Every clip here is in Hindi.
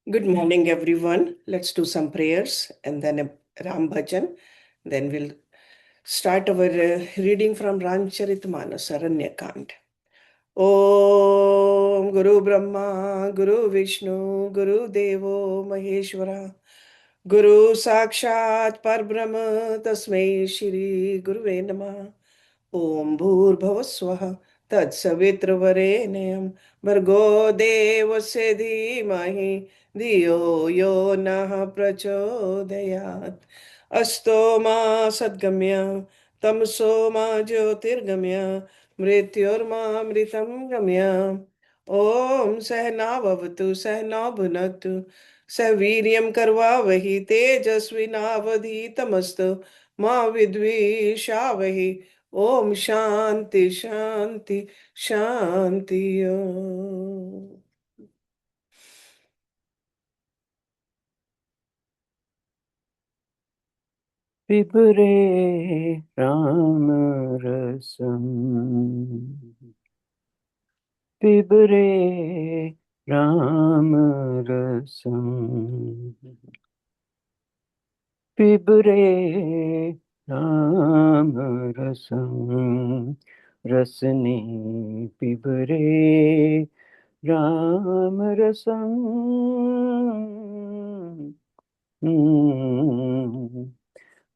Good morning, everyone. Let's do some prayers and then a Ram Bhajan. Then we'll start our reading from Ramcharitmanas, Aranya Kand. Om Guru Brahma, Guru Vishnu, Guru Devo Maheshwara, Guru Sakshat Parbrahma, Tasmai Shri Guruve Namah. ओम भूर्भुवः स्वः तत्सवितृवरेण्यं भर्गो देवस्य धीमहि धियो यो नः प्रचोदयात् अस्तो मा सद्गम्य तमसो मा ज्योतिर्गम्य मृत्युर्मामृतं गम्य ॐ सहनाववतु सहनौ भुनक्तु सह वीर्यं करवावहि तेजस्विनावधीतमस्तु मा विद्विषावहि ओम शांति शांति शांति ओम। पिबरे राम रसम पिबरे राम रसम पिबरे राम रसम रसने पिबरे राम रसम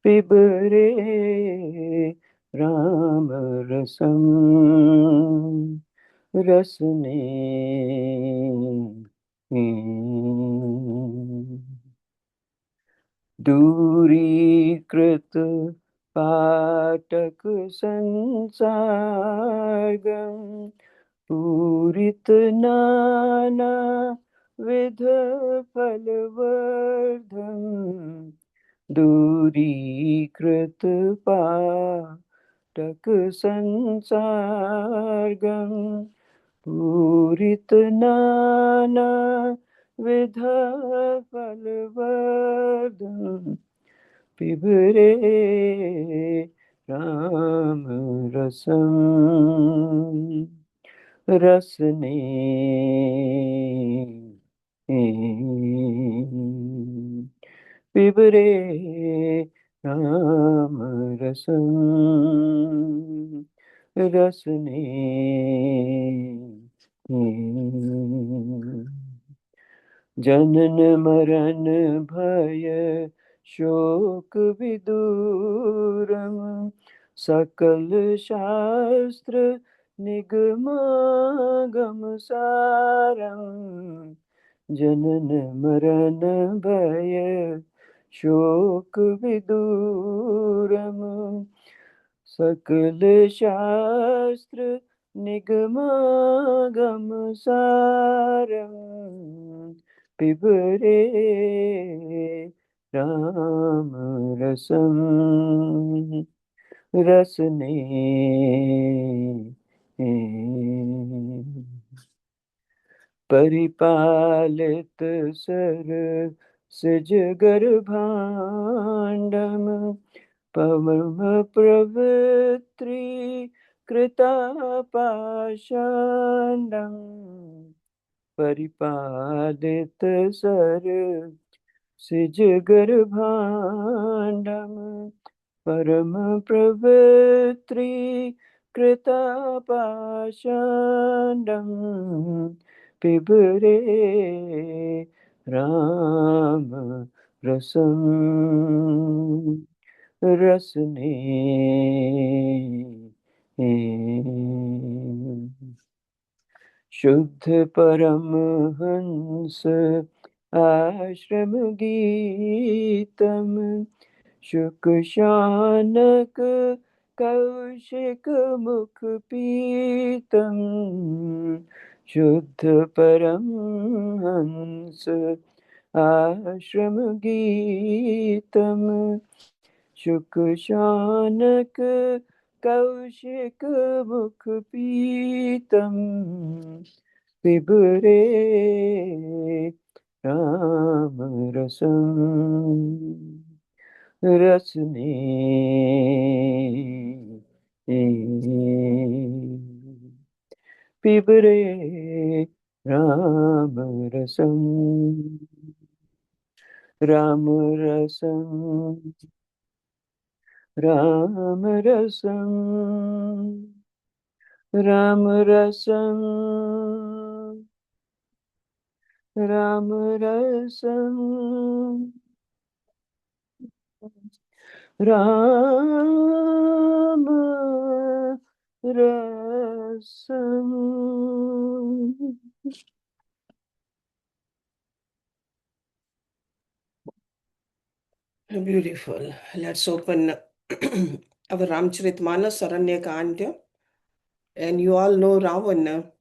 पिबरे राम रसम रसने दूरीकृत पाठक संसारगम पूरित नाना विध फलवर्धन दूरीकृत पाठक संसारगम पूरित नाना विध फलवर्धन पिबरे राम रसम रसने पिबरे राम रसम रसने जनन मरण भय शोक विदूरम सकल शास्त्र निगमागम सारम जनन मरण भय शोक विदूरम सकल शास्त्र निगमागम सारम पिबरे राम रसम रसने परिपालित सर सिज गर्भांडम पवम प्रवृत्ति कृता पाषाण्डं परिपालित सर सिज गर्भांडम परम प्रवृत्ति कृता पाषाण्डं पिबरे राम रसम रसने शुद्ध परमहंस आश्रम गीतम शुक शानक कौशिक मुख पीतम शुद्ध परमहंस आश्रम गीतम शुक शानक कौशिक मुख पीतम पिबरे राम रसम रसने पिबरे राम रसम राम रसम राम रसम राम रसम राम रसम राम रसम। Beautiful. Let's open our Ramcharitmanas Aranya Kanda. And you all know Ravana.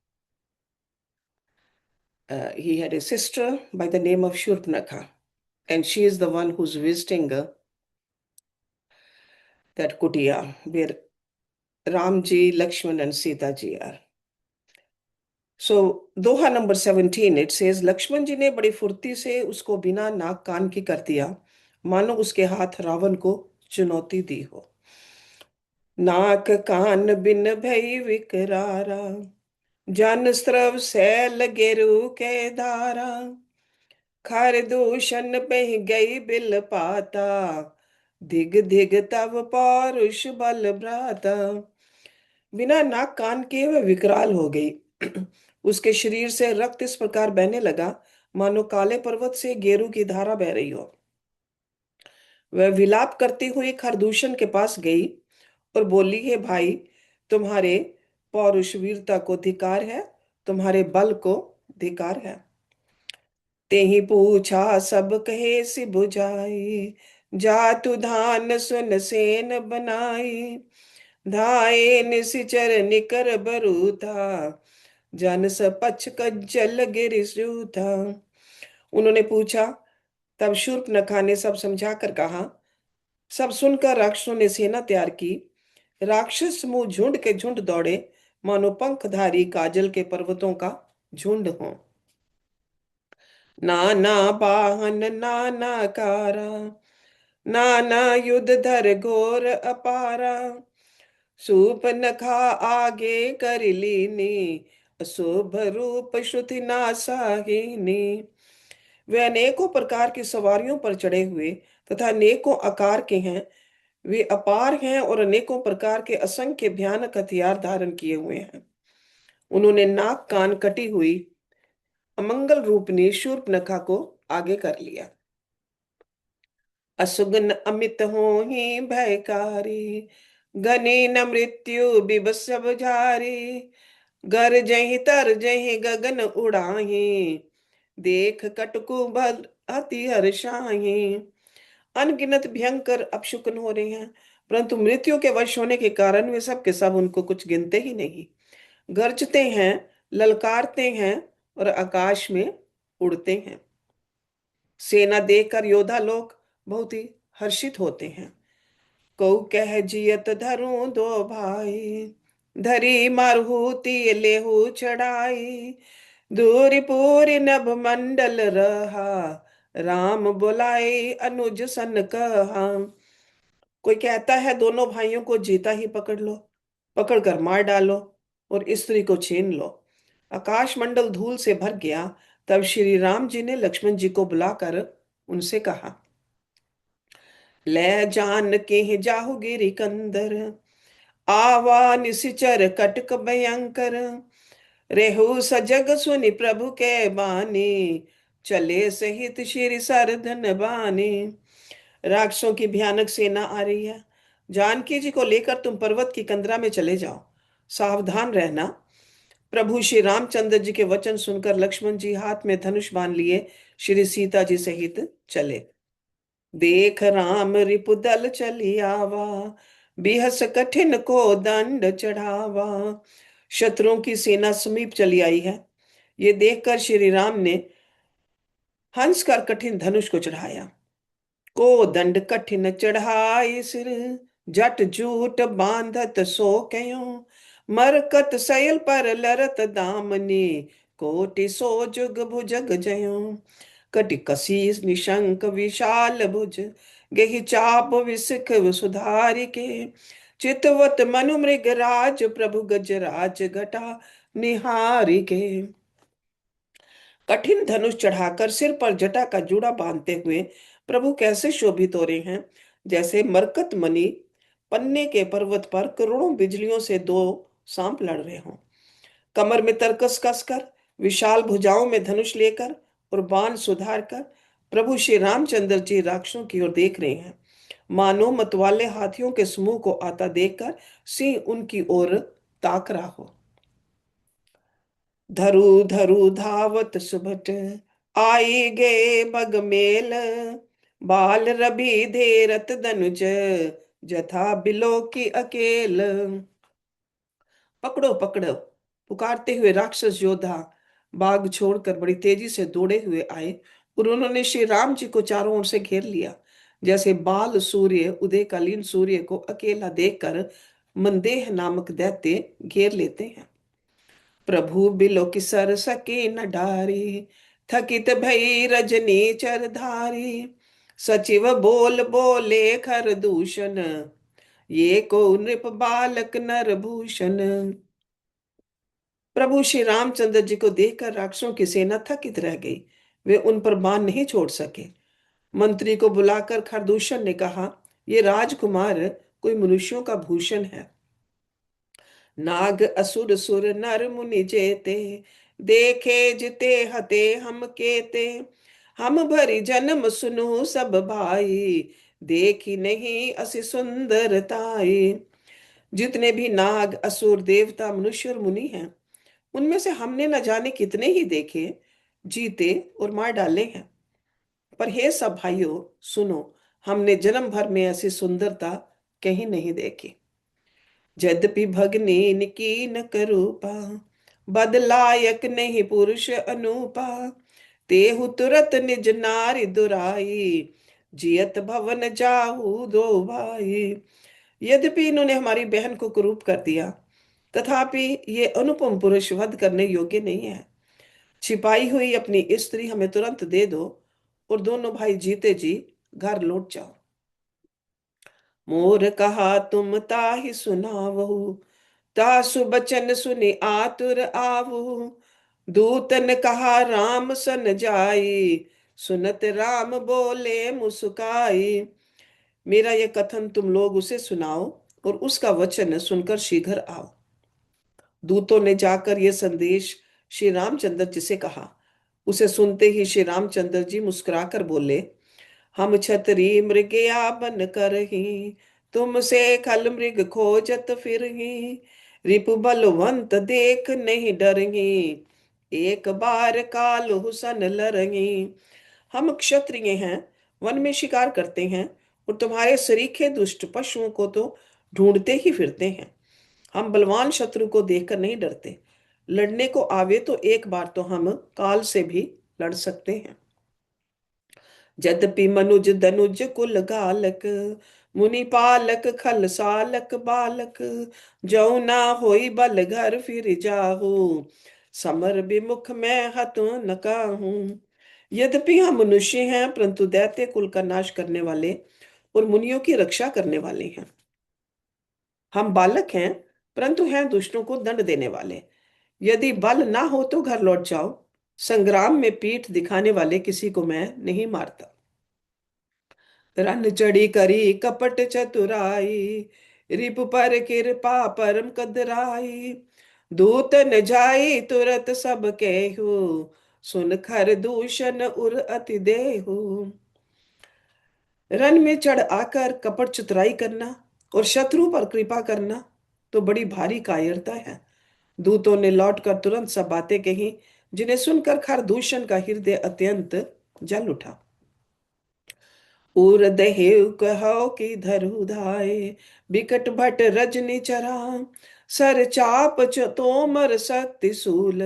He had a sister by the name of Shurpanakha. And she is the one who's visiting that kutia where Ramji, Lakshman, and Sita ji are. So, doha number 17, it says, Lakshman ji ने बड़ी फुर्ती से उसको बिना नाक कान की कर दिया, मानो उसके हाथ रावण को चुनौती दी हो। नाक कान बिन भई विकरारा, जन स्रव सैल गिरु के धारा, खर दूषण बह गई बिल पाता, धिग धिग तव पौरुष बल भ्राता। बिना नाक कान के वह विकराल हो गई। उसके शरीर से रक्त इस प्रकार बहने लगा मानो काले पर्वत से गेरू की धारा बह रही हो। वह विलाप करती हुई खरदूषण के पास गई और बोली, हे भाई, तुम्हारे पौरुष वीरता को धिकार है, तुम्हारे बल को धिकार है। तेहि पूछा सब कहे सि बुझाई, जातु धान सुन सेन बनाई, धाये निसिचर निकर बरूथा, जन सपच कज्जल गिरि था। उन्होंने पूछा, तब शूर्पणखा ने सब समझा कर कहा। सब सुनकर राक्षसों ने सेना तैयार की। राक्षस समूह झुंड के झुंड दौड़े, मानो पंखधारी काजल के पर्वतों का झुंड हो। नाना बाहन नाना कारा, नाना युद्ध धर घोर अपारा, शूर्पणखा आगे कर लीनी, अशुभ रूप श्रुति नासाहिनी। वे अनेकों प्रकार की सवारियों पर चढ़े हुए तथा अनेकों आकार के हैं। वे अपार हैं और अनेकों प्रकार के असंख्य भयानक हथियार धारण किए हुए हैं। उन्होंने नाक कान कटी हुई अमंगल रूपनी शूर्पणखा को आगे कर लिया। असुगन अमित हो ही भयकारी, घनी न मृत्यु बिबस सब झारी, गर जहि तर जहि गगन उड़ाही, देख कटकु भल अति हर्षाही। अनगिनत भयंकर अपशुकन हो रहे हैं, परंतु मृत्यु के वश होने के कारण वे सब के सब उनको कुछ गिनते ही नहीं। गरजते हैं, ललकारते हैं और आकाश में उड़ते हैं। सेना देखकर योद्धा लोग बहुत ही हर्षित होते हैं। कौ कह जियत धरूं दो भाई, धरी मारहूति लेहू चढ़ाई, दूरी पूरी नभ मंडल रहा, राम बुलाए अनुज सन कहा। कोई कहता है दोनों भाइयों को जीता ही पकड़ लो, पकड़ कर मार डालो और स्त्री को छीन लो। आकाश मंडल धूल से भर गया। तब श्री राम जी ने लक्ष्मण जी को बुलाकर उनसे कहा, ले जान के जाहु गिरि कंदर, आवा निशिचर कटक भयंकर, रेहु सजग सुनि प्रभु के बानी, चले सहित श्री सरधन बानी। राक्षसों की भयानक सेना आ रही है। जानकी जी को लेकर तुम पर्वत की कंदरा में चले जाओ, सावधान रहना। प्रभु श्री रामचंद्र जी के वचन सुनकर लक्ष्मण जी हाथ में धनुष बांध लिए श्री सीता जी सहित चले। देख राम रिपुदल चली आवा, बिहस कठिन को दंड चढ़ावा। शत्रुओं की सेना समीप चली आई है। ये देखकर श्री राम ने हंस कर कठिन धनुष को चढ़ाया। को दंड कठिन चढ़ाई सिर, जट जूट बांधत सो कयो, मरकत सैल पर लरत दामनी, कोटि सो जुग भुजग जयो। कटि कसी निशंक विशाल भुज, गेहि चाप विसिख सुधारि के, चितवत मनु मृग राज प्रभु गजराज घटा निहारि के। कठिन धनुष चढ़ाकर सिर पर जटा का जूड़ा बांधते हुए प्रभु कैसे शोभित हो रहे हैं, जैसे मरकत मणि पन्ने के पर्वत पर करोड़ों बिजलियों से दो सांप लड़ रहे हों। कमर में तरकस कसकर, विशाल भुजाओं में धनुष लेकर और बाण सुधार कर प्रभु श्री रामचंद्र जी राक्षसों की ओर देख रहे हैं। मानो मतवाले हाथियों के समूह को आता देखकर सिंह उनकी ओर ताक रहा हो। धरु धरु धावत सुभट आई गे बगमेल, बाल रवि धेरत धनुज जथा बिलो की अकेल। पकड़ो पकड़ो पुकारते हुए राक्षस योद्धा बाग छोड़कर बड़ी तेजी से दौड़े हुए आए और उन्होंने श्री राम जी को चारों ओर से घेर लिया, जैसे बाल सूर्य उदयकालीन सूर्य को अकेला देखकर मंदेह नामक दैत्य घेर लेते हैं। प्रभु बिलो की सर सके न डारी, थकित भई रजनी चरधारी। सचिव बोल बोले खर दूषण, ये को नृप बालक नर भूषण। प्रभु श्री रामचंद्र जी को देखकर राक्षसों की सेना थकित रह गई। वे उन पर बाण नहीं छोड़ सके। मंत्री को बुलाकर खरदूषण ने कहा, ये राजकुमार कोई मनुष्यों का भूषण है। नाग असुर सुर नर मुनि जेते, देखे जिते हते हम केते। हम भरी जन्म सुनु सब भाई, देखी नहीं असि सुंदरताई। जितने भी नाग असुर देवता मनुष्य और मुनि हैं, उनमें से हमने न जाने कितने ही देखे, जीते और मार डाले हैं। पर हे सब भाइयों सुनो, हमने जन्म भर में ऐसी सुंदरता कहीं नहीं देखी। यद्यपि भगनीन की न करूपा, बदलायक नहीं पुरुष अनूपा। तेहु तुरत निज नारी दुराई, जियत भवन जाहू दो भाई। यद्यपि इन्होंने हमारी बहन को कुरूप कर दिया, तथापि ये अनुपम पुरुष वध करने योग्य नहीं है। छिपाई हुई अपनी स्त्री हमें तुरंत दे दो और दोनों भाई जीते जी घर लौट जाओ। मोर कहा तुम ताहि सुनावहु, तासु बचन सुनि आतुर आवु। दूतन कहा राम सन जाई, सुनत राम बोले मुस्काई। मेरा यह कथन तुम लोग उसे सुनाओ और उसका वचन सुनकर शीघ्र आओ। दूतों ने जाकर यह संदेश श्री रामचंद्र जी से कहा। उसे सुनते ही श्री रामचंद्र जी मुस्कुराकर बोले, हम छतरी मृगया बन करही, तुमसे खल मृग खोजत फिरही। रिपु बलवंत देख नहीं डरही, एक बार काल हुसन लरही। हम क्षत्रिय हैं, वन में शिकार करते हैं और तुम्हारे सरीखे दुष्ट पशुओं को तो ढूंढते ही फिरते हैं। हम बलवान शत्रु को देखकर नहीं डरते। लड़ने को आवे तो एक बार तो हम काल से भी लड़ सकते हैं। यद्यपि मनुज धनुज कुल गालक, मुनि पालक खल सालक बालक। जौ ना होई बल घर फिर जाहू, समर विमुख मैं हतु न काहू। यद्यपि हम मनुष्य हैं, परंतु दैत्य कुल का नाश करने वाले और मुनियों की रक्षा करने वाले हैं। हम बालक हैं, परंतु हैं दुष्टों को दंड देने वाले। यदि बल ना हो तो घर लौट जाओ। संग्राम में पीठ दिखाने वाले किसी को मैं नहीं मारता। रन चढ़ी करी कपट चतुराई, रिप पर कृपा परम कदराई। दूत न जाई तुरत सब केहू, सुन खर दूषण उर अति देहु। रन में चढ़ आकर कपट चतुराई करना और शत्रु पर कृपा करना तो बड़ी भारी कायरता है। दूतों ने लौटकर तुरंत सब बातें कही, जिन्हें सुनकर खरदूषण का हृदय अत्यंत जल उठा। उर देहु कहो कि धरु धाय, बिकट भट रजनी चरा। सर चाप तोमर शक्ति शूल,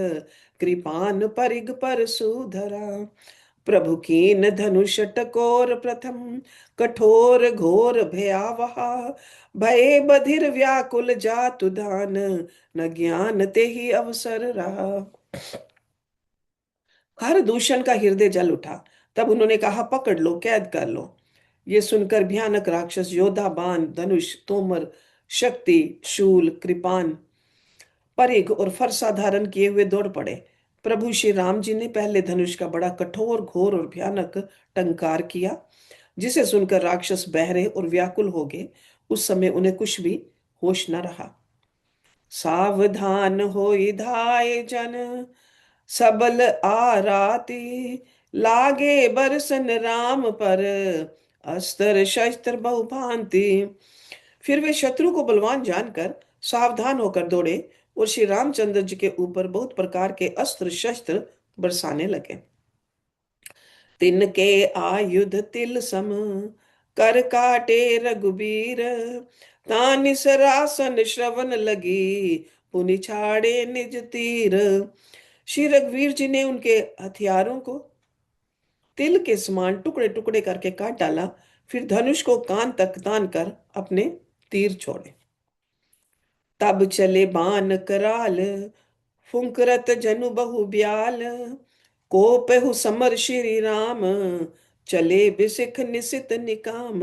कृपान परिग पर सुधरा। प्रभु कीन धनुष टकोर प्रथम, कठोर घोर भयावहा। भय बधिर व्याकुल जातु दान, न ज्ञान ते ही अवसर रहा। हर दूषण का हृदय जल उठा। तब उन्होंने कहा, पकड़ लो, कैद कर लो। ये सुनकर भयानक राक्षस योद्धा बाण धनुष तोमर शक्ति शूल कृपान परिघ और फरसा धारण किए हुए दौड़ पड़े। प्रभु श्री राम जी ने पहले धनुष का बड़ा कठोर, घोर और भयानक टंकार किया, जिसे सुनकर राक्षस बहरे और व्याकुल हो गए। उस समय उन्हें कुछ भी होश न रहा। सावधान होई धाय जन, सबल आराती, लागे बरसन राम पर, अस्त्र शस्त्र बहुभांति। फिर वे शत्रु को बलवान जानकर सावधान होकर दौड़े और श्री रामचंद्र जी के ऊपर बहुत प्रकार के अस्त्र शस्त्र बरसाने लगे। तिनके आयुध तिल सम, कर काटे रघुबीर, तानि सरासन श्रवण लगी, पुनि छाड़े निज तीर। श्री रघुवीर जी ने उनके हथियारों को तिल के समान टुकड़े टुकड़े करके काट डाला। फिर धनुष को कान तक तान कर अपने तीर छोड़े। तब चले बान कराल, फुंकरत जनु बहु ब्याल, को पहु समर श्री राम, चले बिसिख निसित निकाम।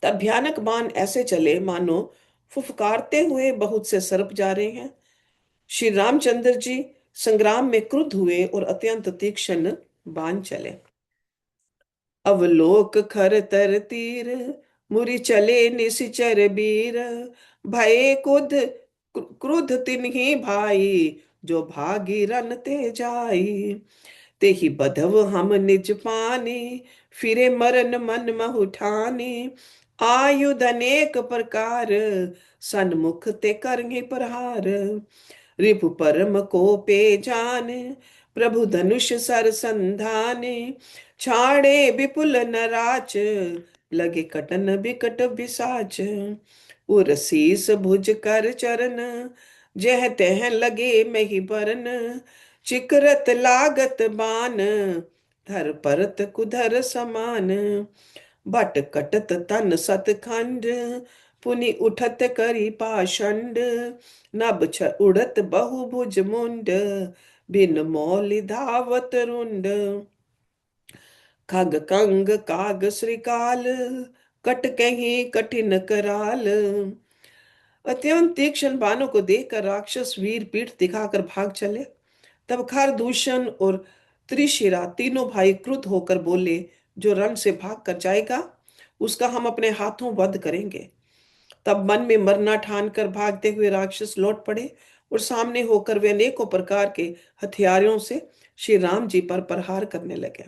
तब भयानक बाण ऐसे चले मानो फुफकारते हुए बहुत से सर्प जा रहे हैं। श्री रामचंद्र जी संग्राम में क्रुद्ध हुए और अत्यंत तीक्ष्ण बाण चले। अवलोक खर तर तीर, मुरि चले निशिचर बीर, भये क्रुद्ध तिन्हि भाई, जो भागी रन ते जाई। तेहि बधव हम निज पानी, फिरे मरन मन महु ठानी, आयुध अनेक प्रकार, सन्मुख ते करहि प्रहार। रिपु परम को पे जाने, प्रभु धनुष सर संधाने, छाड़े विपुल नराच, लगे कटन बिकट बिसाच। उर शीस भुज कर चरण, जह तह लगे मही बरन, चिकरत लागत बान, धर परत कुधर समान। बट कटत तन सतखंड, पुनि उठत करी पाषंड, नभ उड़त बहुभुज मुंड, बिन मौलि धावत रुंड। खग कंग काग श्रीकाल, कट कहीं कठिन कराल। अत्यंत तीक्ष्ण बाणों को देखकर राक्षस वीर पीठ दिखाकर भाग चले। तब खरदूषण और त्रिशिरा तीनों भाई क्रुद्ध होकर बोले, जो रण से भाग कर जाएगा उसका हम अपने हाथों वध करेंगे। तब मन में मरना ठान कर भागते हुए राक्षस लौट पड़े और सामने होकर वे अनेकों प्रकार के हथियारों से श्री राम जी पर प्रहार करने लगे।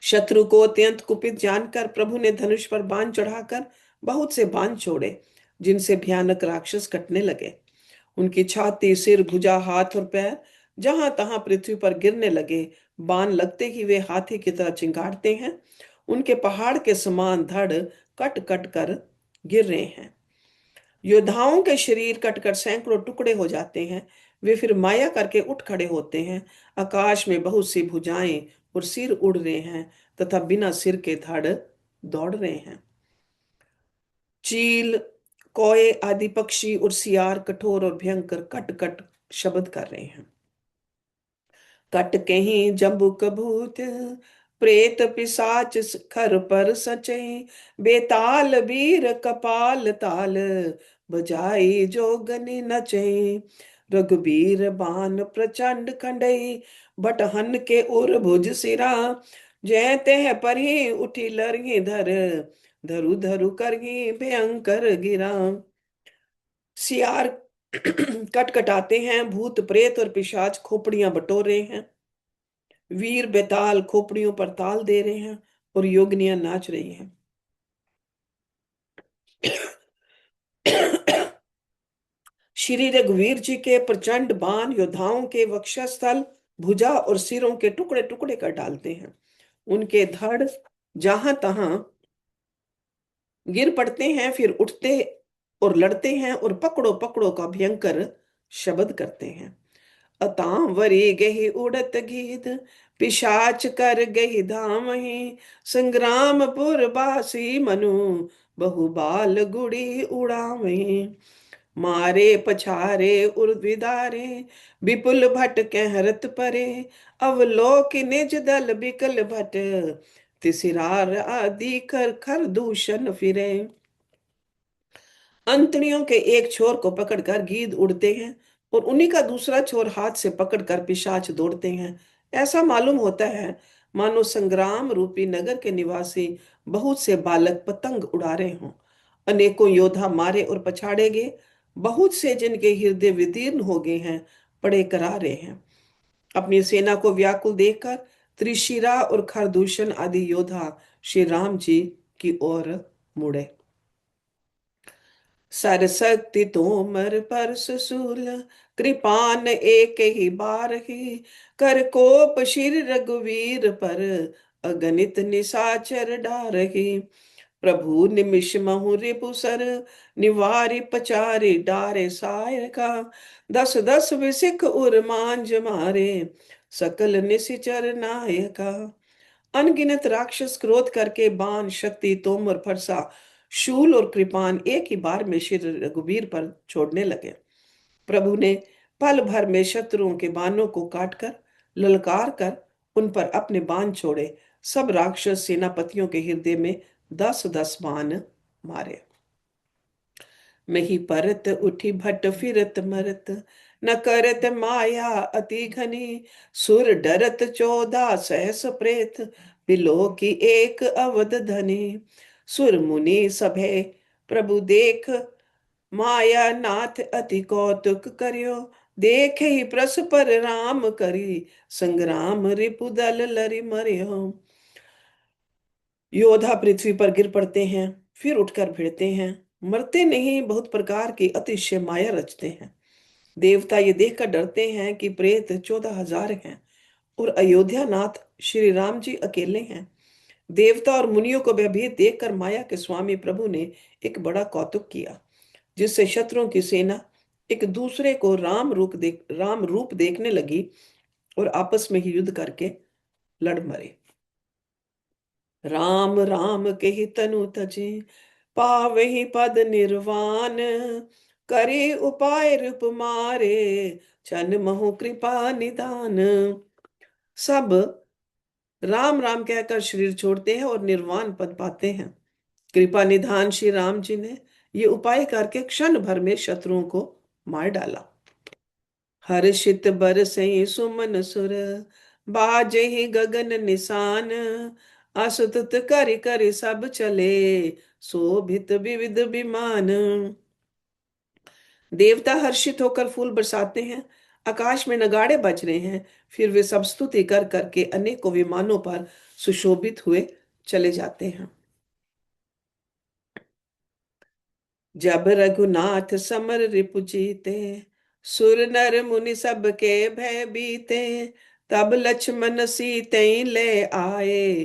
शत्रु को अत्यंत कुपित जानकर प्रभु ने धनुष पर बाण चढ़ाकर बहुत से बाण छोड़े, जिनसे भयानक राक्षस कटने लगे। उनकी छाती, सिर, भुजा, हाथ और पैर जहां तहां पृथ्वी पर गिरने लगे। बाण लगते ही वे हाथी की तरह चिंगारते हैं। उनके पहाड़ के समान धड़ कट कट कर गिर रहे हैं। योद्धाओं के शरीर कटकर सैकड़ों टुकड़े हो जाते हैं। वे फिर माया करके उठ खड़े होते हैं। आकाश में बहुत सी भुजाएं और सिर उड़ रहे हैं तथा बिना सिर के धड़ दौड़ रहे हैं। चील, कौए आदि पक्षी और सियार कठोर और भयंकर कट कट शब्द कर रहे हैं। कट कहीं जम्बुक भूत, प्रेत पिशाच खर पर सचे, बेताल वीर कपाल ताल, बजाई जोगनि नचे। रघुबीर बान प्रचंड खंडई, बट हन के उर भुज सिरा, जय तह पर ही उठी लरही धर, धरु धरु करही भयंकर गिरा। सियार कटकटाते हैं, भूत प्रेत और पिशाच खोपड़ियां बटोर रहे हैं, वीर बेताल खोपड़ियों पर ताल दे रहे हैं और योगनियां नाच रही हैं। श्री रघुवीर जी के प्रचंड बाण योद्धाओं के वक्षस्थल, भुजा और सिरों के टुकड़े टुकड़े कर डालते हैं। उनके धड़ जहां तहां गिर पड़ते हैं, फिर उठते और लड़ते हैं और पकड़ो पकड़ो का भयंकर शब्द करते हैं। अतांवरी गही उड़त गीत, पिशाच कर गही धामहि, संग्रामपुर बासी मनु, बहुबाल गुड़ी उड़ावही। मारे पछारे उर्विदारे, विपुल भट कहरत परे, अवलोक निज दल बिकल भट, तिसिरार आदि कर खर दूषण फिरे। अंतड़ियों के एक छोर को पकड़कर गीद उड़ते हैं और उन्हीं का दूसरा छोर हाथ से पकड़कर पिशाच दौड़ते हैं। ऐसा मालूम होता है मानो संग्राम रूपी नगर के निवासी बहुत से बालक पतंग उड़ा रहे हों। अनेकों योद्धा मारे और पछाड़े गए, बहुत से जिनके हृदय विदीर्ण हो गए हैं पड़े करारे हैं। अपनी सेना को व्याकुल देखकर त्रिशिरा और खरदूषण आदि योद्धा श्री राम जी की ओर मुड़े। सरस्वती तोमर परस शूल, कृपान एक ही बार ही, कर कोप शिर रघुवीर पर, अगणित निशाचर डारही। प्रभु निमिष महु रिपुसर, निवारि पचारि डारे सायका। दस दस विसिख उर मांझ मारे, सकल निशिचर नायका। अनगिनत राक्षस क्रोध करके बाण शक्ति तोमर फरसा शूल और कृपान एक ही बार में श्री रघुवीर पर छोड़ने लगे। प्रभु ने पल भर में शत्रुओं के बाणों को काटकर ललकार कर उन पर अपने बाण छोड़े। सब राक्षस सेनापतियों के हृदय में 10-10 बाण मारे। मही परत उठी भट फिरत मरत, न करत माया अति घनी। सुर डरत 14 सहस प्रेत, बिलो की एक अवध धनी। सुर मुनि सभे प्रभु देख, माया नाथ अति कौतुक करियो। देखे ही प्रस पर राम करी, संग्राम रिपु दल लरि मरियो। योद्धा पृथ्वी पर गिर पड़ते हैं, फिर उठकर भिड़ते हैं, मरते नहीं, बहुत प्रकार की अतिशय माया रचते हैं। देवता ये देखकर डरते हैं कि प्रेत 14,000 हैं और अयोध्या नाथ श्री राम जी अकेले हैं। देवता और मुनियों को भयभीत देखकर माया के स्वामी प्रभु ने एक बड़ा कौतुक किया, जिससे शत्रुओं की सेना एक दूसरे को राम रूप देखने लगी और आपस में ही युद्ध करके लड़ मरे। राम राम के ही तनु तजे, पावहि पद निर्वाण। करे उपाय रूप मारे, छन महु कृपा निदान। सब राम राम कहकर शरीर छोड़ते हैं और निर्वाण पद पाते हैं। कृपा निधान श्री राम जी ने ये उपाय करके क्षण भर में शत्रुओं को मार डाला। हर्षित बरसई सुमन सुर, बाजे ही गगन निशान। असुतुत करि करि सब चले, शोभित विविध विमान। देवता हर्षित होकर फूल बरसाते हैं, आकाश में नगाड़े बज रहे हैं, फिर वे सब स्तुति कर करके अनेकों विमानों पर सुशोभित हुए चले जाते हैं। जब रघुनाथ समर रिपु जीते, सुर नर मुनि सब के भय बीते। तब लक्ष्मण सीते ले आए,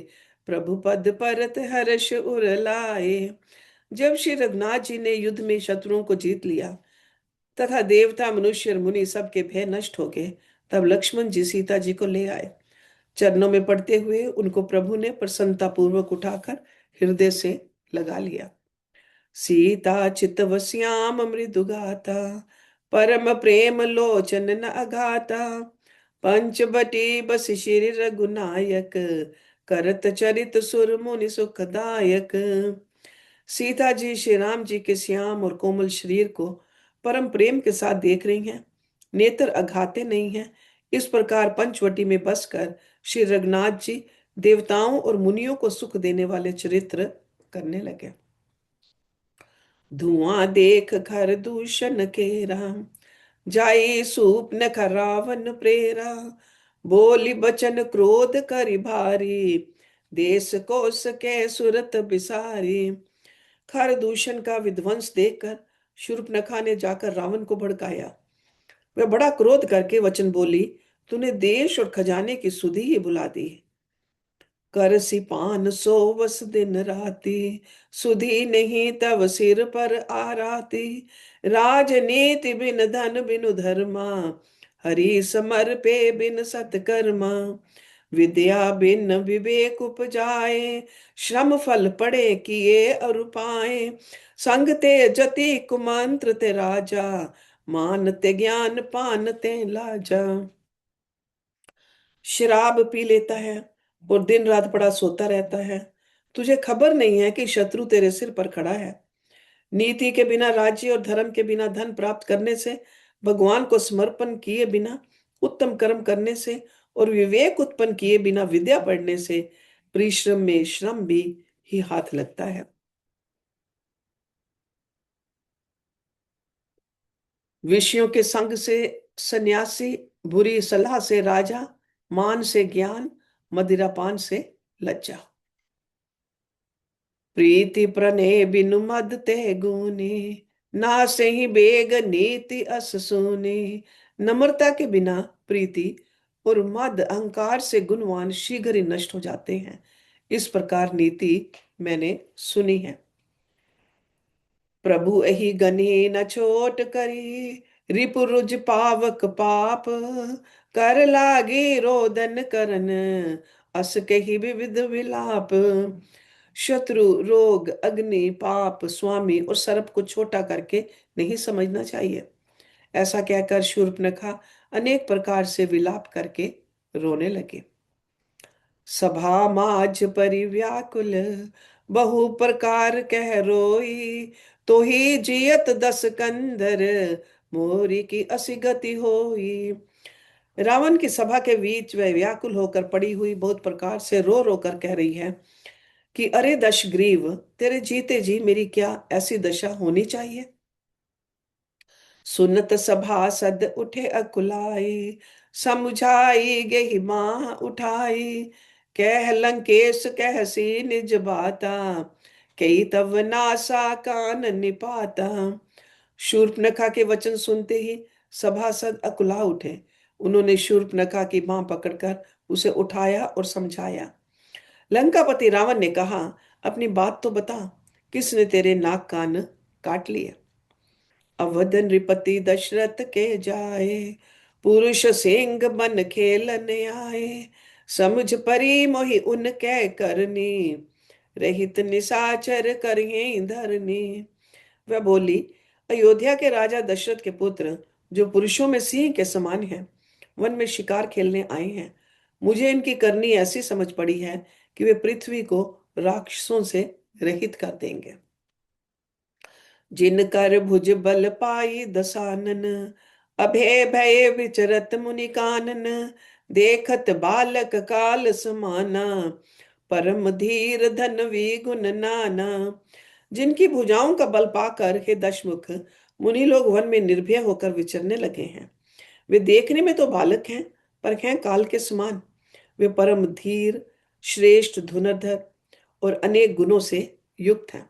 प्रभु पद परत हर्ष उर लाए। जब श्री रघुनाथ जी ने युद्ध में शत्रुओं को जीत लिया तथा देवता मनुष्य और मुनि सबके भय नष्ट हो गए, तब लक्ष्मण जी सीता जी को ले आए। चरणों में पड़ते हुए उनको प्रभु ने प्रसन्नता पूर्वक उठाकर हृदय से लगा लिया। सीता चितवस्याम मृदु गाता, परम प्रेम लोचन न अघाता। पंचवटी बस श्री रघुनायक, करत चरित सुर मुनि सुखदायक। सीता जी श्री राम जी के श्याम और कोमल शरीर को परम प्रेम के साथ देख रही हैं, नेत्र अघाते नहीं हैं। इस प्रकार पंचवटी में बसकर श्री रघुनाथ जी देवताओं और मुनियों को सुख देने वाले चरित्र करने लगे। धुआं देख खर दूषण केरा, जाई सूप न रावण प्रेरा। बोली बचन क्रोध करि भारी, देश कोस के सुरत बिसारी। खर दूषण का विध्वंस देखकर शूर्पणखा ने जाकर रावण को भड़काया। वह बड़ा क्रोध करके वचन बोली, तूने देश और खजाने की सुधि ही भुला दी। कर सिपान सोवस दिन राती, सुधी नहीं तव सिर पर आराती। राजनीति बिन धन बिनु धर्मा, हरि समर पे बिन सत्कर्मा। विद्या बिन विवेक उपजाए, श्रम फल पड़े किए अरु पाए। संग ते जति कुमंत्र ते राजा, मानते ज्ञान पानते लाजा। शराब पी लेता है और दिन रात पड़ा सोता रहता है। तुझे खबर नहीं है कि शत्रु तेरे सिर पर खड़ा है। नीति के बिना राज्य और धर्म के बिना धन प्राप्त करने से भगवान को समर्पण किए बिना, उत्तम कर्म करने से और विवेक उत्पन्न किए बिना विद्या पढ़ने से परिश्रम में श्रम भी ही हाथ लगता है। विषयों के संग से सन्यासी, बुरी सलाह से राजा, मान से ज्ञान, मदिरापान से लज्जा। प्रीति प्रणय बिनु मद ते गुने, ना से ही बेग नीति अस सुने। नम्रता के बिना प्रीति और मद अहंकार से गुणवान शीघ्र ही नष्ट हो जाते हैं। इस प्रकार नीति मैंने सुनी है। प्रभु एहि गनी न छोट करी, रिपुरुज पावक पाप, कर लागे रोदन करन, अस कही विविध विलाप। शत्रु, रोग, अग्नि, पाप, स्वामी और सर्प को छोटा करके नहीं समझना चाहिए। ऐसा कहकर शूर्पणखा अनेक प्रकार से विलाप करके रोने लगे। सभा माज परि व्याकुल, बहु प्रकार कह रोई, तो ही जियत दस कंदर, मोरी की असी गति होई। रावण की सभा के बीच वह व्याकुल होकर पड़ी हुई बहुत प्रकार से रो रो कर कह रही है कि अरे दशग्रीव, तेरे जीते जी मेरी क्या ऐसी दशा होनी चाहिए। सुनत सभासद उठे अकुलाई, समुझाई गेहि माँ उठाई, कह लंकेश कह सी निज बाता, कई तव नासा कान निपाता। शूर्पणखा के वचन सुनते ही सभासद अकुला उठे। उन्होंने शूर्पणखा की बाँ पकड़कर उसे उठाया और समझाया। लंकापति रावण ने कहा, अपनी बात तो बता, किसने तेरे नाक कान काट लिए। अवध नृपति दशरथ के जाए, पुरुष सिंह बन खेलने आए, समझ परी मोहि उनके करनी, रहित निशाचर करिए धरनी। वह बोली, अयोध्या के राजा दशरथ के पुत्र, जो पुरुषों में सिंह के समान हैं, वन में शिकार खेलने आए हैं। मुझे इनकी करनी ऐसी समझ पड़ी है कि वे पृथ्वी को राक्षसों से रहित कर देंगे। जिन कर भुज बल पाई दसानन, अभय भय विचरत मुनि कानन, देखत बालक काल समाना, परम धीर धनवी गुण नाना। जिनकी भुजाओं का बल पाकर हे दशमुख, मुनि लोग वन में निर्भय होकर विचरने लगे हैं। वे देखने में तो बालक हैं, पर हैं काल के समान। वे परम धीर, श्रेष्ठ धनुर्धर और अनेक गुणों से युक्त हैं।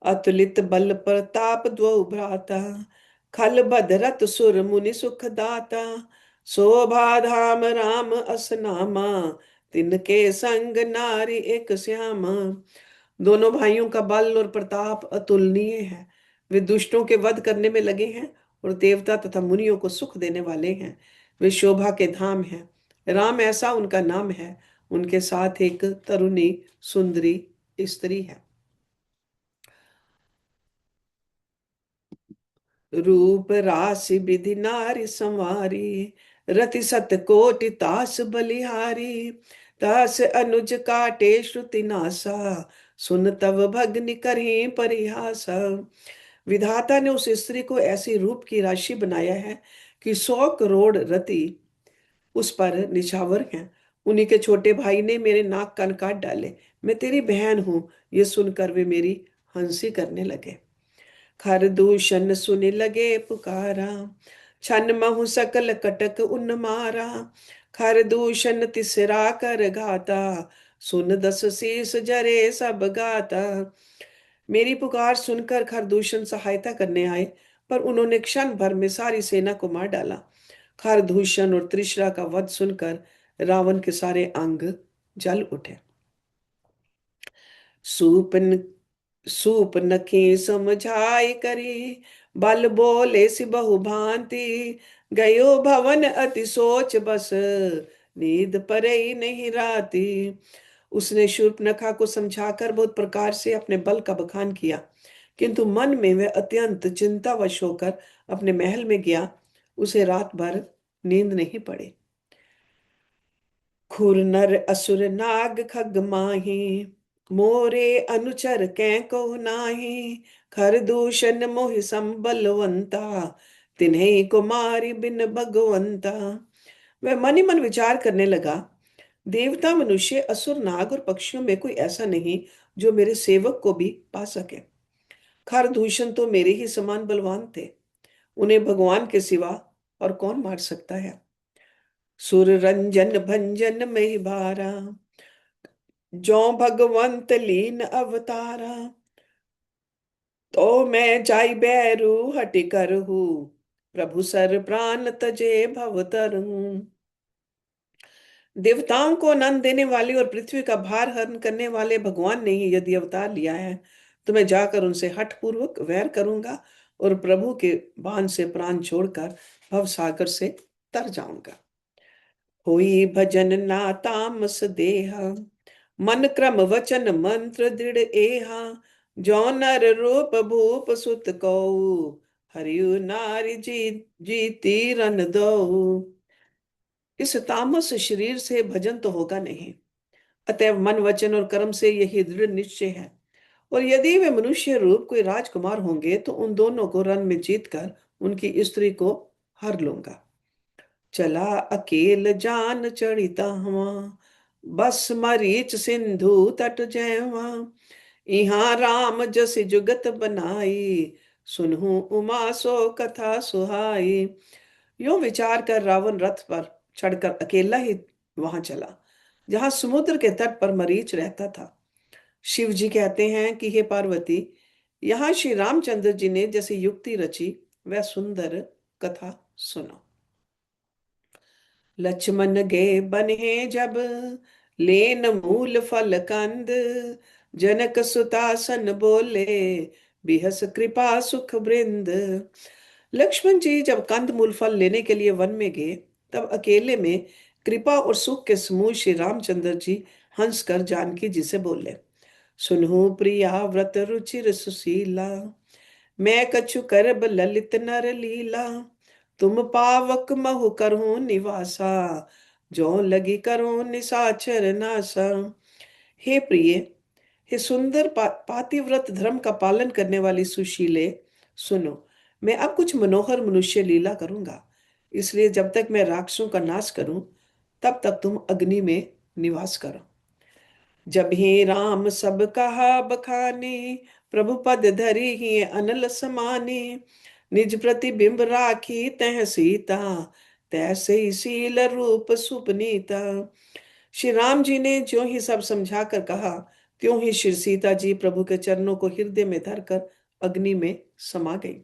अतुलित बल प्रताप द्वौ भ्राता, खल बदरत सुर मुनि सुख दाता, शोभा धाम राम अस नामा, तिनके संग नारी एक श्यामा। दोनों भाइयों का बल और प्रताप अतुलनीय है। वे दुष्टों के वध करने में लगे हैं और देवता तथा मुनियों को सुख देने वाले हैं। वे शोभा के धाम हैं। राम ऐसा उनका नाम है। उनके साथ एक तरुणी सुंदरी स्त्री है। रूप राशि विधि नारी संवारी, रति सत कोटि तास बलिहारी, तास अनुज काटे श्रुति नासा, सुन तव भगनि करही परिहासा। विधाता ने उस स्त्री को ऐसी रूप की राशि बनाया है कि 100 करोड़ रति उस पर निछावर हैं। उन्हीं के छोटे भाई ने मेरे नाक कान काट डाले। मैं तेरी बहन हूं, ये सुनकर वे मेरी हंसी करने लगे। खरदूषण सुनि लगे पुकारा, छन महु सकल कटक उन मारा, खरदूषण तिसरा कर घाता, सुन दस शीस जरे सब गाता। मेरी पुकार सुनकर खरदूषण सहायता करने आए, पर उन्होंने क्षण भर में सारी सेना को मार डाला। खरदूषण और त्रिशरा का वध सुनकर रावण के सारे अंग जल उठे। सूपन सूप नखे समझाई करी, बल बोले सि बहु भांति, गयो भवन अति सोच बस, नींद परे नहीं राती। उसने शूर्पणखा को समझाकर बहुत प्रकार से अपने बल का बखान किया, किंतु मन में वह अत्यंत चिंतावश होकर अपने महल में गया। उसे रात भर नींद नहीं पड़ी। खुर नर असुर नाग खग माही, मोरे अनुचर कै को नाही, खरदूषण मोहि संबलवंता, तिन्हीं कुमारी बिन भगवंता। वह मन ही मन विचार करने लगा, देवता, मनुष्य, असुर, नाग और पक्षियों में कोई ऐसा नहीं जो मेरे सेवक को भी पा सके। खरदूषण तो मेरे ही समान बलवान थे, उन्हें भगवान के सिवा और कौन मार सकता है। सुर रंजन भंजन में ही भारा, जो भगवंत लीन अवतारा। तो मैं जाई बैरू हटि करहू, प्रभु सर प्राण तजे भवतरु। देवताओं को आनंद देने वाले और पृथ्वी का भार हरण करने वाले भगवान ने ही यदि अवतार लिया है, तो मैं जाकर उनसे हठ पूर्वक वैर करूंगा और प्रभु के बाण से प्राण छोड़कर भव सागर से तर जाऊंगा। होई भजन ना तामस देहा, मन क्रम वचन मंत्र दृढ़ एहा। जो नर रूप भूप सुत को, हरियु नारी जी जीती रन दो। इस तामस शरीर से भजन तो होगा नहीं, अतएव मन वचन और कर्म से यही दृढ़ निश्चय है। और यदि वे मनुष्य रूप कोई राजकुमार होंगे तो उन दोनों को रन में जीत कर उनकी स्त्री को हर लूंगा। चला अकेल जान चढ़िता हवा, बस मरीच सिंधु तट जयवा। इहाँ राम जस जुगत बनाई, सुनहु उमा सो कथा सुहाई। यूं विचार कर रावण रथ पर चढ़कर अकेला ही वहां चला, जहां समुद्र के तट पर मरीच रहता था। शिव जी कहते हैं कि हे पार्वती, यहाँ श्री रामचंद्र जी ने जैसी युक्ति रची वह सुंदर कथा सुनो। लक्ष्मण गे बने जब, लेन मूल फल कंद। जनक सुतासन बोले, बिहस कृपा सुख वृंद। लक्ष्मण जी जब कंद मूल फल लेने के लिए वन में गए, तब अकेले में कृपा और सुख के समूह श्री रामचंद्र जी हंस कर जानकी जी से बोले, सुनहु प्रिया व्रत रुचिर सुशीला। मैं कछु करब ललित नर लीला। तुम पावक महु करहूं निवासा, जो लगी करो निशाचर नासा। हे प्रिय, हे सुंदर पातिव्रत धर्म का पालन करने वाली सुशीले, सुनो, मैं अब कुछ मनोहर मनुष्य लीला करूंगा। इसलिए जब तक मैं राक्षसों का नाश करूं, तब तक तुम अग्नि में निवास करो। जब ही राम सब कहा बखानी, प्रभु पद धरी ही अनल समानी। निज प्रतिबिंब राखी तह सीता, तैसे ही सील रूप सुपनीता। श्री राम जी ने ज्यों ही सब समझा कर कहा, त्यों ही श्री सीता जी प्रभु के चरणों को हृदय में धरकर अग्नि में समा गई।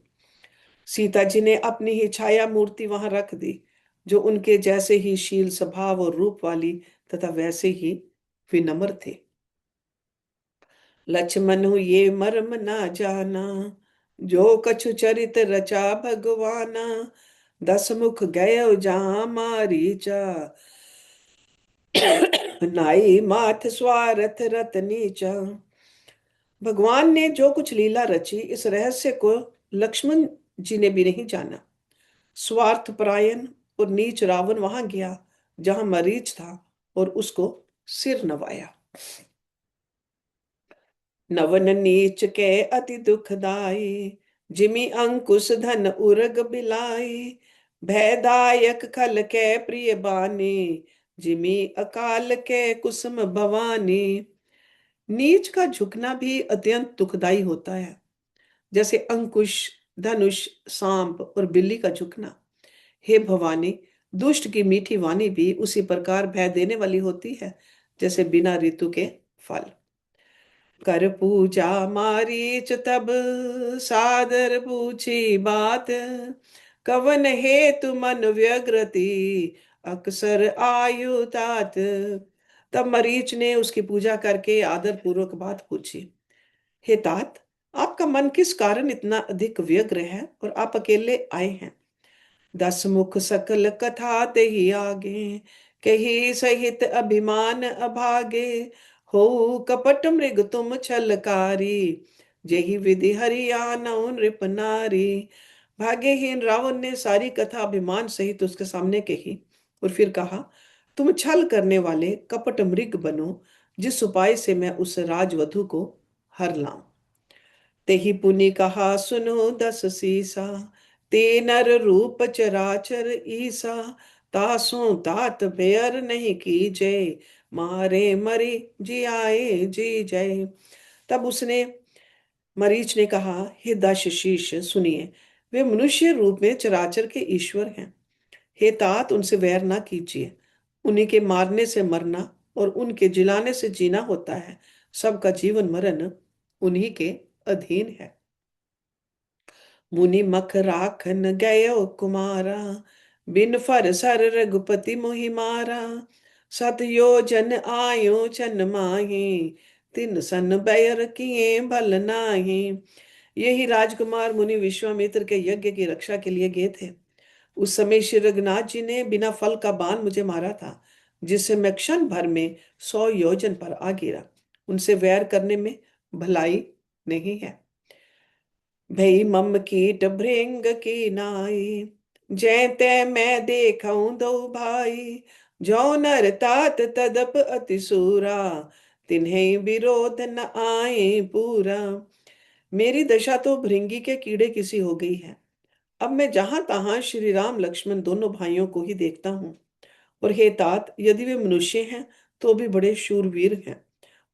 सीता जी ने अपनी ही छाया मूर्ति वहां रख दी, जो उनके जैसे ही शील स्वभाव और रूप वाली तथा वैसे ही विनम्र थे। लक्ष्मण ये मर्म ना जाना, जो कछु चरित रचा भगवाना। दस मुख गयो जहां मारीचा, नाई माथ स्वार्थ रत नीचा। भगवान ने जो कुछ लीला रची, इस रहस्य को लक्ष्मण जी ने भी नहीं जाना। स्वार्थ परायण और नीच रावण वहां गया जहां मरीच था और उसको सिर नवाया। नवन नीच के अति दुखदाई, जिमि अंकुश धन उर्ग बिलाई। भयदायक खल के प्रिय बानी, जिमि अकाल के कुसुम भवानी। नीच का झुकना भी अत्यंत दुखदाई होता है, जैसे अंकुश, धनुष, सांप और बिल्ली का झुकना। हे भवानी, दुष्ट की मीठी वाणी भी उसी प्रकार भय देने वाली होती है, जैसे बिना ऋतु के फल। कर पूजा मारीच तब, सादर पूछी बात। कवन हेतु मन व्यग्रति, अक्सर आयु तात। तब मरीच ने उसकी पूजा करके आदर पूर्वक बात पूछी, हे तात, आपका मन किस कारण इतना अधिक व्यग्र है और आप अकेले आए हैं। दस मुख सकल कथा ते ही आगे, कही सहित अभिमान अभागे। हो कपट मृग तुम छलकारी, जेहि विधि हरियाणा नृप नारी। भाग्यहीन रावण ने सारी कथा अभिमान सहित उसके सामने कही और फिर कहा, तुम छल करने वाले कपट मृग बनो, जिस उपाय से मैं उस राजवधु को हर लाऊं। तेहि पुनि कहा सुनो दस सीसा, ते नर रूप चराचर ईसा, तासों तात बेअर नहीं की जय, मारे मरे जी आए जी जय। तब उसने मरीच ने कहा, हे दशशीष सुनिए, वे मनुष्य रूप में चराचर के ईश्वर हैं। हे तात उनसे वैर ना कीजिए, उन्हीं के मारने से मरना और उनके जिलाने से जीना होता है। सबका जीवन मरण उन्हीं के अधीन है। मुनि मख राखन गयो कुमारा, बिन फर सर रघुपति मोहि मारा। सत योजन आयो चन माही, तिन सन बैर किए भल नाही। यही राजकुमार मुनि विश्वामित्र के यज्ञ की रक्षा के लिए गए थे। उस समय श्री रघुनाथ जी ने बिना फल का बाण मुझे मारा था, जिससे मैं क्षण भर में 100 योजन पर आ गिरा। उनसे वैर करने में भलाई नहीं है। भई मम कीट भृंग की नाई, जै तै मैं देखऊं दो भाई। जो नर तात तदप अति सूरा, तिन्हें विरोध न आए पूरा। मेरी दशा तो भृंगी के कीड़े किसी हो गई है। अब मैं जहां तहां श्री राम लक्ष्मण दोनों भाइयों को ही देखता हूँ। और हे तात, यदि वे मनुष्य हैं तो भी बड़े शूरवीर हैं।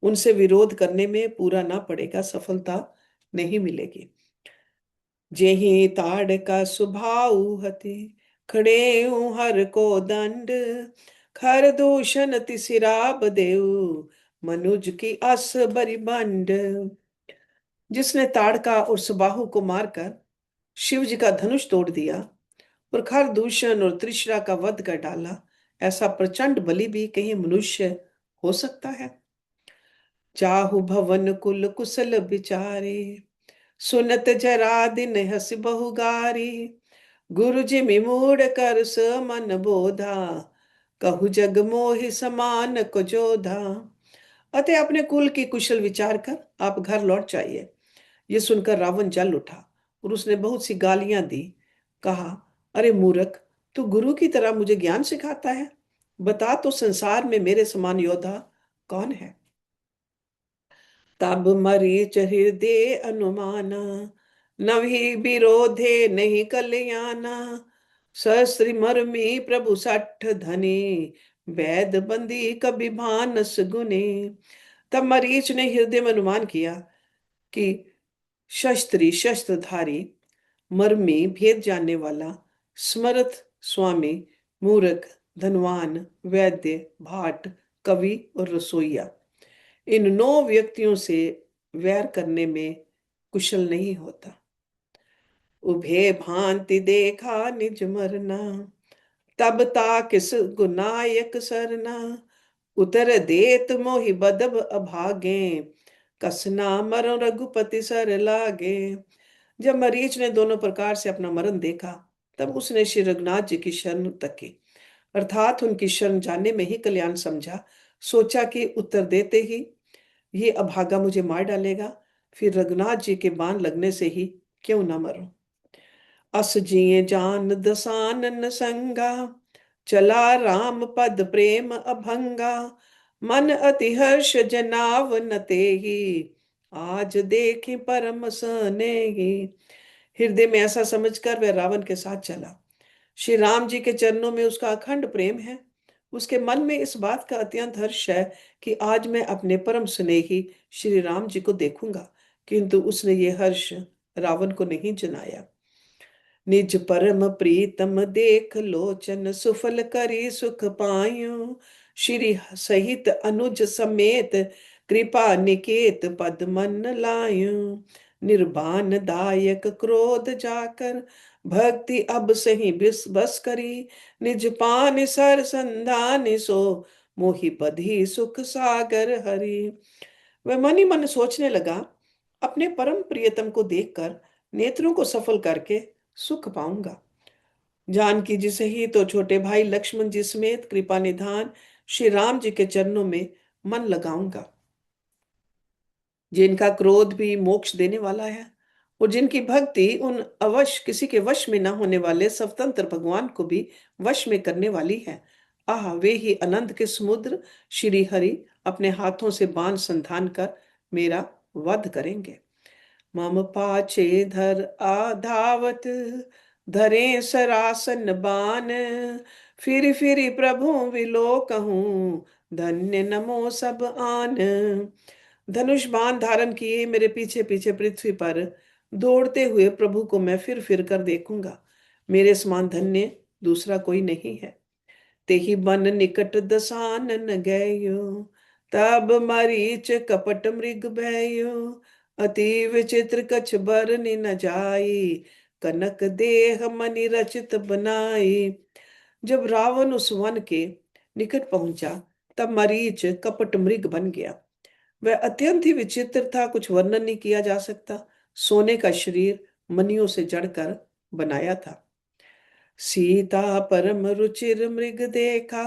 उनसे विरोध करने में पूरा ना पड़ेगा, सफलता नहीं मिलेगी। जेहि ताड़ का स्वभाव हति, खड़े हर को दंड। खर दूषण तिसिराब देव, मनुज की अस बरी बंड। जिसने ताड़का और सुबाहु को मारकर शिव जी का धनुष तोड़ दिया और खर दूषण और त्रिशरा का वध कर डाला, ऐसा प्रचंड बलि भी कहीं मनुष्य हो सकता है। चाहु भवन कुल कुशल विचारे, सुनत जरा दिन हस बहुगारी। गुरु जी मिमूढ़ कर स मन बोधा, कहु जग मोहि समान को जोधा। अतः अपने कुल की कुशल विचार कर आप घर लौट जाइए। ये सुनकर रावण जल उठा और उसने बहुत सी गालियां दी। कहा, अरे मूर्ख, तू गुरु की तरह मुझे ज्ञान सिखाता है। बता तो संसार में मेरे समान योद्धा कौन है। तब मरीच हृदय अनुमाना, नभी विरोधे नहीं कल्याणा। सहस्त्र मर्मी प्रभु सठ धने, वैद बंदी कभी भानस गुने। तब मरीच ने हृदय में अनुमान किया कि शस्त्री शस्त्रधारी, मर्मी भेद जानने वाला, स्मरथ स्वामी, मूर्ख, धनवान, वैद्य, भाट, कवि और रसोइया, इन 9 व्यक्तियों से वैर करने में कुशल नहीं होता। उभे भांति देखा निज मरना, तब ताकिस गुनायक सरना। उतर देत मोहि बदब अभागे, कसना मरो रघुपति सर लागे। जब मरीच ने दोनों प्रकार से अपना मरण देखा, तब उसने श्री रघुनाथ जी की शरण तकी, अर्थात उनकी शरण जाने में ही कल्याण समझा। सोचा कि उत्तर देते ही ये अभागा मुझे मार डालेगा, फिर रघुनाथ जी के बाण लगने से ही क्यों ना मरूं। अस जिए जान दसानन संगा, चला राम पद प्रेम अभंगा। मन अति हर्ष जनाव न तेहि, आज देखे परम सनेहि। हृदय में ऐसा समझकर वह रावण के साथ चला। श्री राम जी के चरणों में उसका अखंड प्रेम है। उसके मन में इस बात का अत्यंत हर्ष है कि आज मैं अपने परम स्नेही श्री राम जी को देखूंगा, किंतु उसने ये हर्ष रावण को नहीं जनाया। निज परम प्रीतम देख लोचन, सुफल करी सुख पायो। श्री सहित अनुज समेत, कृपा निकेत पद मन लायो। निर्बान दायक क्रोध जाकर, भक्ति अब सही बस करी। निज पान सर संधान सो, मोहि बधी सुख सागर हरि। वह मन ही मन सोचने लगा, अपने परम प्रियतम को देखकर नेत्रों को सफल करके सुख पाऊंगा। जानकी जी से ही तो छोटे भाई लक्ष्मण जी समेत कृपा निधान श्री राम जी के चरणों में मन लगाऊंगा, जिनका क्रोध भी मोक्ष देने वाला है और जिनकी भक्ति उन अवश्य किसी के वश में न होने वाले स्वतंत्र भगवान को भी वश में करने वाली है। आह, वे ही अनंत के समुद्र श्री हरि अपने हाथों से बाण संधान कर मेरा वध करेंगे। मम पाछे धर आधावत, धरे सरासन बान, फिर प्रभु विलो कहूँ, धन्य नमो सब आन। धनुष बाण धारण किए मेरे पीछे पीछे पृथ्वी पर दौड़ते हुए प्रभु को मैं फिर कर देखूंगा। मेरे समान धन्य दूसरा कोई नहीं है। तेहि बन निकट दसानन गयो, तब मरीच कपट मृग भयो। अति विचित्र कछ बरनि न जाई, कनक देह मनि रचित बनाई। जब रावण उस वन के निकट पहुंचा, तब मरीच कपट मृग बन गया। वह अत्यंत ही विचित्र था, कुछ वर्णन नहीं किया जा सकता। सोने का शरीर मनियों से जड़कर बनाया था। सीता परम रुचिर मृग देखा,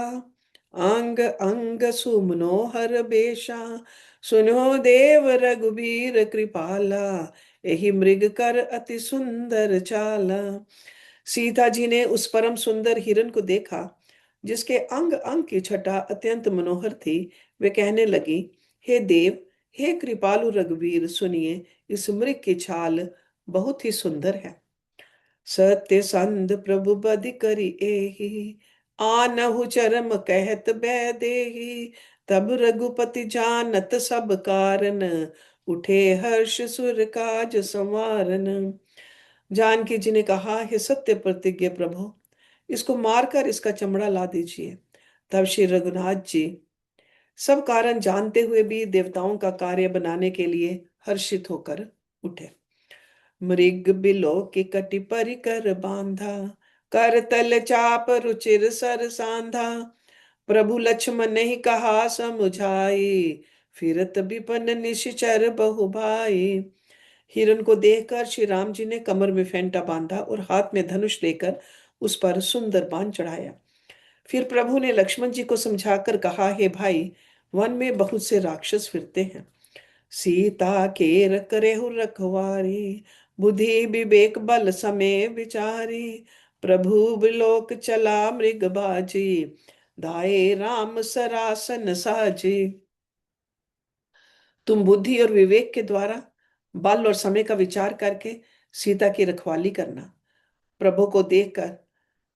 अंग अंग सुमनोहर बेशा। सुनो देव रघुबीर कृपाला, यही मृग कर अति सुंदर चाला। सीता जी ने उस परम सुंदर हिरण को देखा, जिसके अंग अंग की छटा अत्यंत मनोहर थी। वे कहने लगी, हे देव, हे कृपालु रघुवीर, सुनिए, इस मृग की छाल बहुत ही सुंदर है। सत्य संध प्रभु बदि करि एहि, आनहु चरम कहत बै देहि। तब रघुपति जानत सब कारण, उठे हर्ष सुर काज संवारन। जानकी जी ने कहा, हे सत्य प्रतिज्ञ प्रभु, इसको मारकर इसका चमड़ा ला दीजिए। तब श्री रघुनाथ जी सब कारण जानते हुए भी देवताओं का कार्य बनाने के लिए हर्षित होकर उठे। मृग बिलो की कटि परिकर बांधा, कर तल चाप रुचिर सर सांधा। प्रभु लक्ष्मण नहीं कहा समुझाई, फिरत विपन निशिचर बहु भाई। हिरण को देखकर श्री राम जी ने कमर में फेंटा बांधा और हाथ में धनुष लेकर उस पर सुंदर बाण चढ़ाया। फिर प्रभु ने लक्ष्मण जी को समझाकर कहा, हे भाई, वन में बहुत से राक्षस फिरते हैं। सीता केर करेहु रखवारी, बुद्धि विवेक बल समय विचारी। प्रभु बिलोक चला मृग बाजी, धाये राम सरासन साजी। तुम बुद्धि और विवेक के द्वारा बल और समय का विचार करके सीता की रखवाली करना। प्रभु को देखकर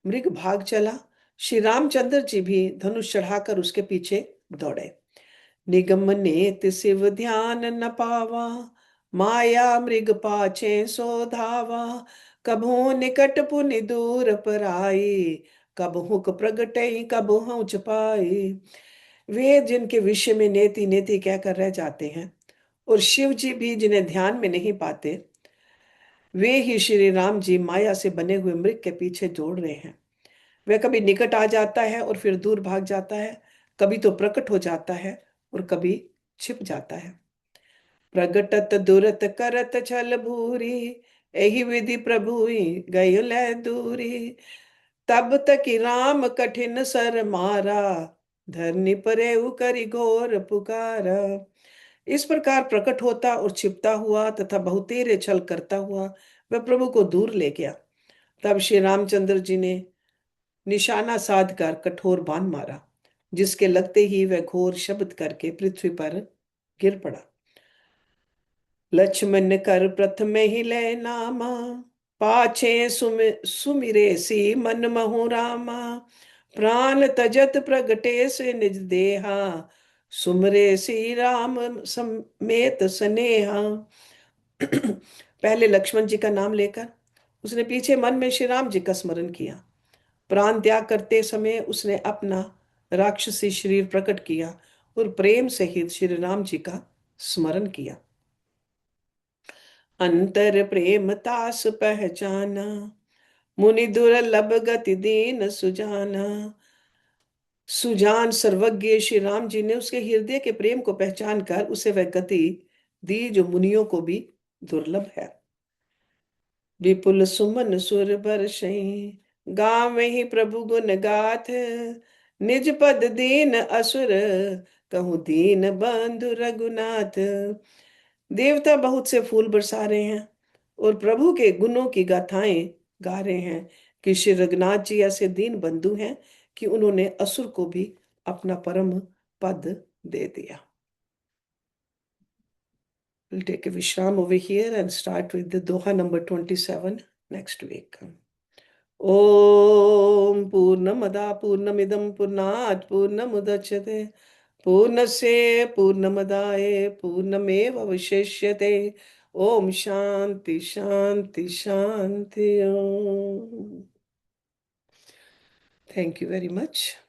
मृग भाग चला। श्री रामचंद्र जी भी धनुष चढ़ाकर उसके पीछे दौड़े। निगम नेत शिव ध्यान न पावा, माया मृग पाछे सो धावा। कभू निकट पुनि दूर पराई, कबहुक प्रगटई कबहु हूँ छुपाई। वे जिनके विषय में नेति नेति कहकर रह जाते हैं और शिव जी भी जिन्हें ध्यान में नहीं पाते, वे ही श्री राम जी माया से बने हुए मृग के पीछे दौड़ रहे हैं। वह कभी निकट आ जाता है और फिर दूर भाग जाता है, कभी तो प्रकट हो जाता है और कभी छिप जाता है। प्रगटत दुरत करत छल भूरी, एहि विधि प्रभु गय लै दूरी। तब तक राम कठिन सर मारा, धरनी परे करि घोर पुकारा। इस प्रकार प्रकट होता और छिपता हुआ तथा बहुतेरे छल करता हुआ वह प्रभु को दूर ले गया। तब श्री रामचंद्र जी ने निशाना साध कर कठोर बाण मारा, जिसके लगते ही वह घोर शब्द करके पृथ्वी पर गिर पड़ा। लक्ष्मण कर प्रथम ही ले नामा, पाछे सुमिरे सी मन महु रामा। प्राण तजत प्रगटे से निज देहा, सुमरे सी राम समेत स्नेहा। पहले लक्ष्मण जी का नाम लेकर उसने पीछे मन में श्री राम जी का स्मरण किया। प्राण त्याग करते समय उसने अपना राक्षसी शरीर प्रकट किया और प्रेम सहित श्री राम जी का स्मरण किया। अंतर प्रेम तास पहचाना, मुनि दुर्लभ गति दीन सुजाना। सुजान सर्वज्ञ श्री राम जी ने उसके हृदय के प्रेम को पहचान कर उसे वह गति दी जो मुनियों को भी दुर्लभ है। विपुल सुमन सुर बरसई, गाँव ही प्रभु गुण गाथ। निज पद दीन असुर, कहूँ दीन बंधु रघुनाथ। देवता बहुत से फूल बरसा रहे हैं और प्रभु के गुणों की गाथाएं गा रहे हैं कि श्री रघुनाथ जी ऐसे दीन बंधु हैं कि उन्होंने असुर को भी अपना परम पद दे दिया। We'll take a Vishram over here and start with the Doha number 27 next week. ॐ पूर्णमदा पूर्णमिदं पूर्णात् पूर्णमुदच्यते पूर्णस्य पूर्णमदाय पूर्णमेवावशिष्यते ॐ शान्ति शान्ति शान्ति ॐ। Thank you very much.